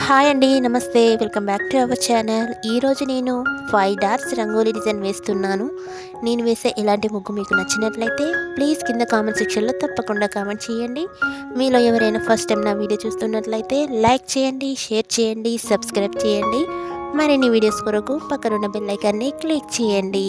Hi అండి. నమస్తే. Welcome back to our channel. ఈరోజు నేను 5 డాట్స్ రంగోలీ డిజైన్ వేస్తున్నాను. నేను వేసే ఇలాంటి ముగ్గు మీకు నచ్చినట్లయితే ప్లీజ్ కింద కామెంట్ సెక్షన్‌లో తప్పకుండా కామెంట్ చేయండి. మీలో ఎవరైనా ఫస్ట్ టైం నా వీడియో చూస్తున్నట్లయితే లైక్ చేయండి, షేర్ చేయండి, సబ్స్క్రైబ్ చేయండి. మరిన్ని వీడియోస్ కొరకు పక్కనున్న బెల్ ఐకాన్‌ని క్లిక్ చేయండి.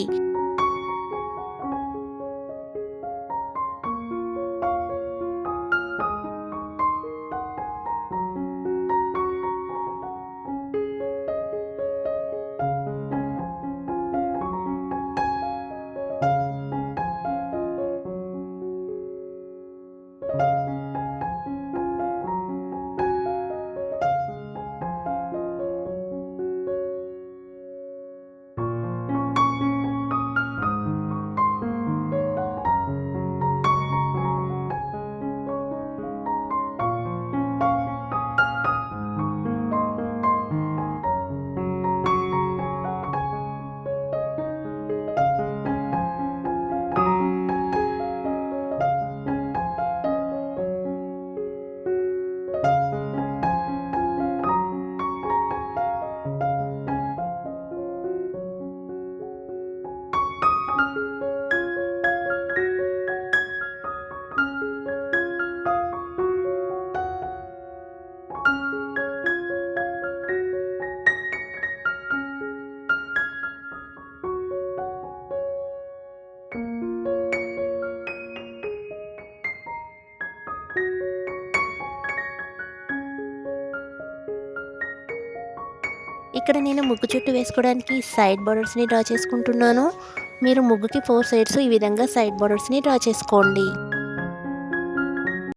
ఇక్కడ నేను ముగ్గు చుట్టూ వేసుకోవడానికి సైడ్ బోర్డర్స్ని డ్రా చేసుకుంటున్నాను. మీరు ముగ్గుకి 4 సైడ్స్ ఈ విధంగా సైడ్ బోర్డర్స్ని డ్రా చేసుకోండి.